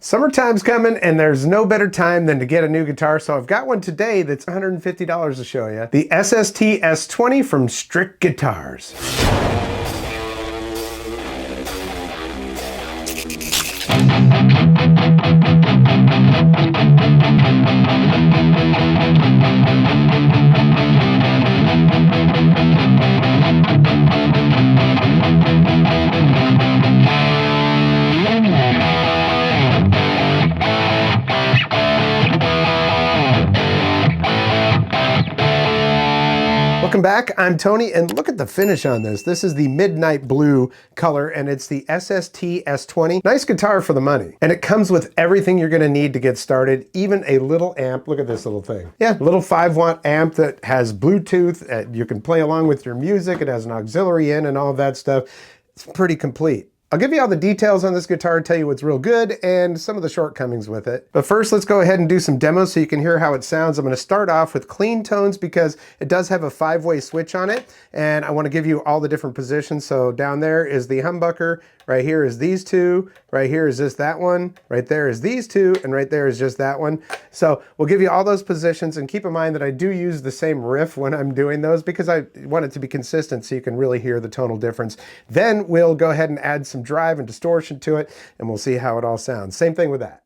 Summertime's coming and there's no better time than to get a new guitar, so I've got one today that's $150 to show you. The SST-S20 from Strich Guitars. Welcome back, I'm Tony, and look at the finish on this. This is the midnight blue color, and it's the SST-S20. Nice guitar for the money. And it comes with everything you're gonna need to get started, even a little amp. Look at this little thing. Yeah, little 5-watt amp that has Bluetooth. You can play along with your music. It has an auxiliary in and all of that stuff. It's pretty complete. I'll give you all the details on this guitar, tell you what's real good, and some of the shortcomings with it. But first, let's go ahead and do some demos so you can hear how it sounds. I'm gonna start off with clean tones because it does have a 5-way switch on it, and I wanna give you all the different positions. So down there is the humbucker, right here is these two, right here is just that one, right there is these two, and right there is just that one. So we'll give you all those positions, and keep in mind that I do use the same riff when I'm doing those because I want it to be consistent so you can really hear the tonal difference. Then we'll go ahead and add some drive and distortion to it, and we'll see how it all sounds. Same thing with that.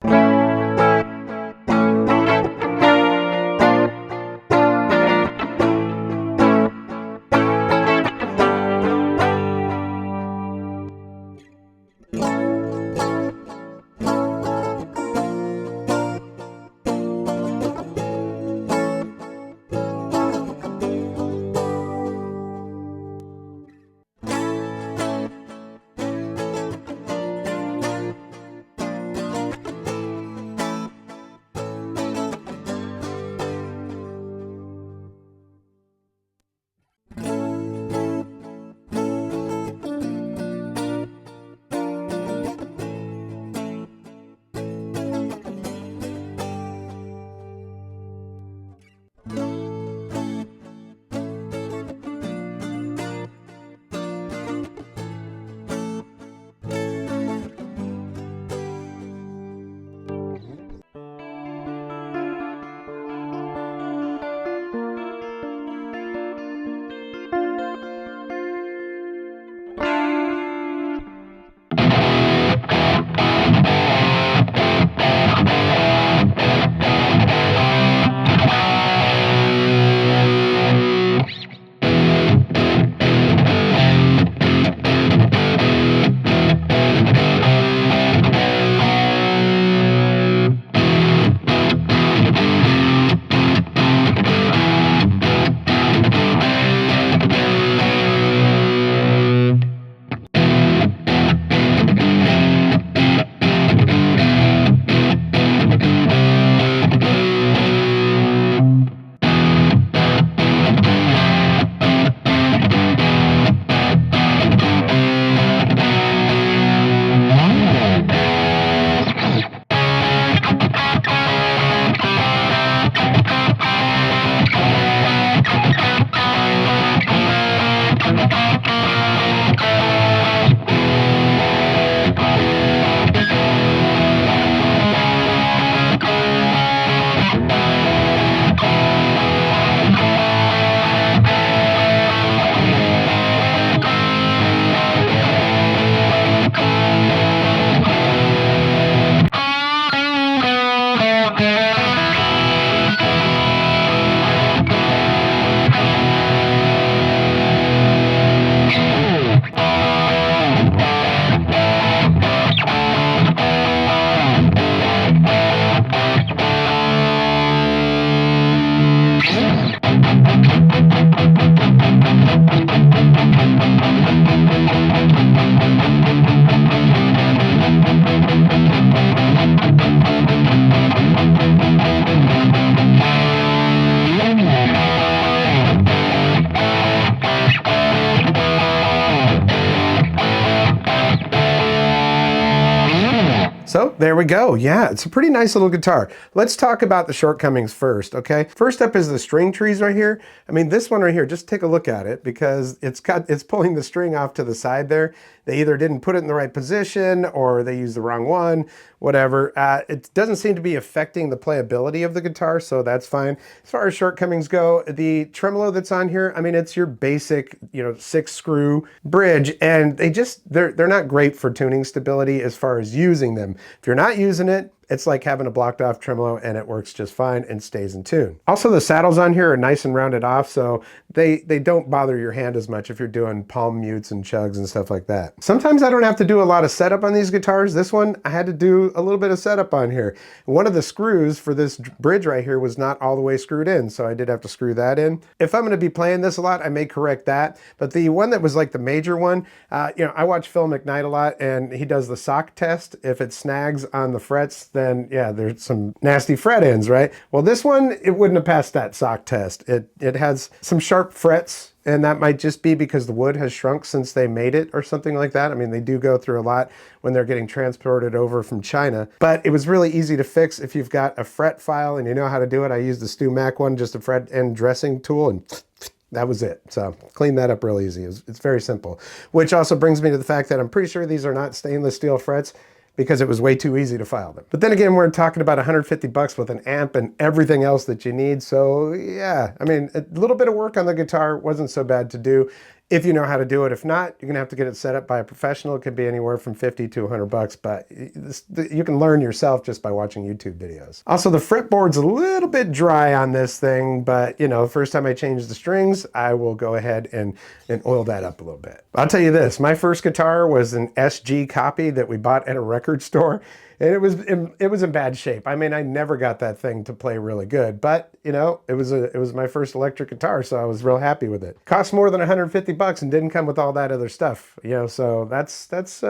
So there we go. Yeah, it's a pretty nice little guitar. Let's talk about the shortcomings first, okay? First up is the string trees right here. I mean, this one right here, just take a look at it because it's pulling the string off to the side there. they either didn't put it in the right position or they used the wrong one, whatever. It doesn't seem to be affecting the playability of the guitar, so that's fine. As far as shortcomings go, the tremolo that's on here, I mean, it's your basic, 6-screw bridge, and they're not great for tuning stability as far as using them. If you're not using it, it's like having a blocked off tremolo, and it works just fine and stays in tune. Also, the saddles on here are nice and rounded off, so they don't bother your hand as much if you're doing palm mutes and chugs and stuff like that. Sometimes I don't have to do a lot of setup on these guitars. This one, I had to do a little bit of setup on here. One of the screws for this bridge right here was not all the way screwed in, so I did have to screw that in. If I'm going to be playing this a lot, I may correct that, but the one that was like the major one, I watch Phil McKnight a lot, and he does the sock test. If it snags on the frets, then yeah, there's some nasty fret ends, right? Well, this one, it wouldn't have passed that sock test. It has some sharp frets, and that might just be because the wood has shrunk since they made it or something like that. I mean, they do go through a lot when they're getting transported over from China, but it was really easy to fix if you've got a fret file and you know how to do it. I used the Stu Mac one, just a fret end dressing tool, and that was it. So clean that up real easy. It's very simple, which also brings me to the fact that I'm pretty sure these are not stainless steel frets, because it was way too easy to file them. But then again, we're talking about $150 with an amp and everything else that you need. So yeah, I mean, a little bit of work on the guitar wasn't so bad to do if you know how to do it. If not, you're gonna have to get it set up by a professional. It could be anywhere from 50 to 100 bucks, but you can learn yourself just by watching YouTube videos. Also, the fretboard's a little bit dry on this thing, but first time I change the strings, I will go ahead and oil that up a little bit. I'll tell you this, my first guitar was an SG copy that we bought at a record store. And it was in bad shape. I mean, I never got that thing to play really good, but it was my first electric guitar, so I was real happy with it. Cost more than 150 bucks and didn't come with all that other stuff, so that's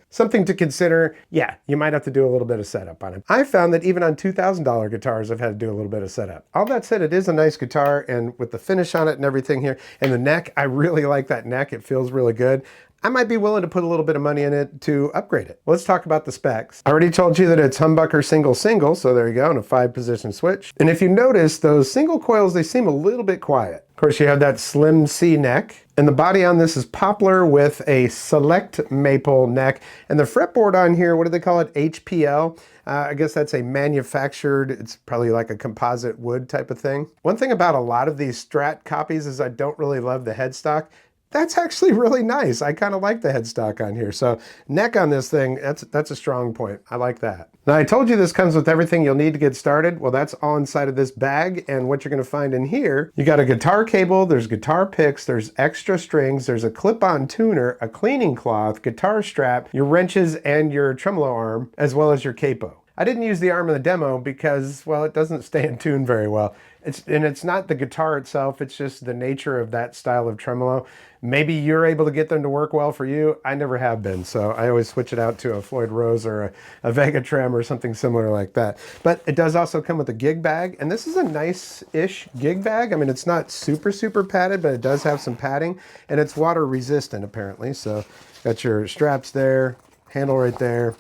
something to consider. Yeah, you might have to do a little bit of setup on it. I found that even on $2,000 guitars, I've had to do a little bit of setup. All that said, it is a nice guitar, and with the finish on it and everything here, and the neck, I really like that neck. It feels really good. I might be willing to put a little bit of money in it to upgrade it. Let's talk about the specs. I already told you that it's humbucker single, so there you go, and a 5-position switch. And if you notice, those single coils, they seem a little bit quiet. Of course, you have that slim C neck, and the body on this is poplar with a select maple neck. And the fretboard on here, what do they call it? HPL. I guess that's a manufactured, it's probably like a composite wood type of thing. One thing about a lot of these Strat copies is I don't really love the headstock. That's actually really nice. I kind of like the headstock on here. So neck on this thing, that's a strong point. I like that. Now, I told you this comes with everything you'll need to get started. Well, that's all inside of this bag. And what you're going to find in here, you got a guitar cable, there's guitar picks, there's extra strings, there's a clip-on tuner, a cleaning cloth, guitar strap, your wrenches, and your tremolo arm, as well as your capo. I didn't use the arm in the demo because, well, it doesn't stay in tune very well. It's not the guitar itself, it's just the nature of that style of tremolo. Maybe you're able to get them to work well for you. I never have been, so I always switch it out to a Floyd Rose or a Vega Trem or something similar like that. But it does also come with a gig bag, and this is a nice-ish gig bag. I mean, it's not super, super padded, but it does have some padding, and it's water resistant apparently. So got your straps there, handle right there,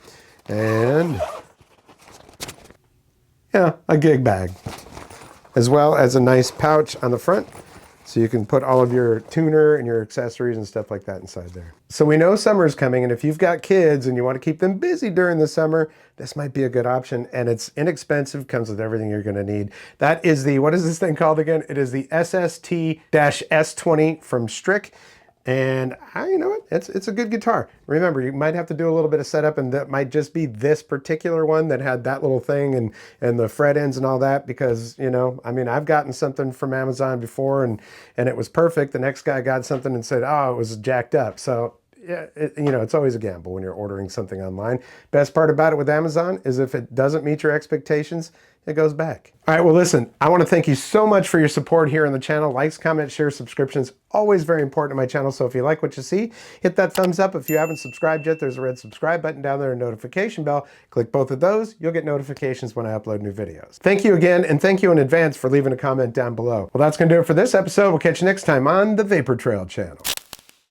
and yeah, a gig bag, as well as a nice pouch on the front, so you can put all of your tuner and your accessories and stuff like that inside there. So we know summer's coming, and if you've got kids and you want to keep them busy during the summer, this might be a good option, and it's inexpensive, comes with everything you're going to need. That is the, what is this thing called again? It is the SST-S20 from Strich. And you know what? It's a good guitar. Remember, you might have to do a little bit of setup, and that might just be this particular one that had that little thing and the fret ends and all that, because, I mean, I've gotten something from Amazon before and it was perfect. The next guy got something and said, oh, it was jacked up. So yeah, it's always a gamble when you're ordering something online. Best part about it with Amazon is if it doesn't meet your expectations, it goes back. All right, well, listen, I want to thank you so much for your support here on the channel. Likes, comments, shares, subscriptions, always very important to my channel. So if you like what you see, hit that thumbs up. If you haven't subscribed yet, there's a red subscribe button down there and a notification bell. Click both of those. You'll get notifications when I upload new videos. Thank you again, and thank you in advance for leaving a comment down below. Well, that's going to do it for this episode. We'll catch you next time on the Vapor Trail channel.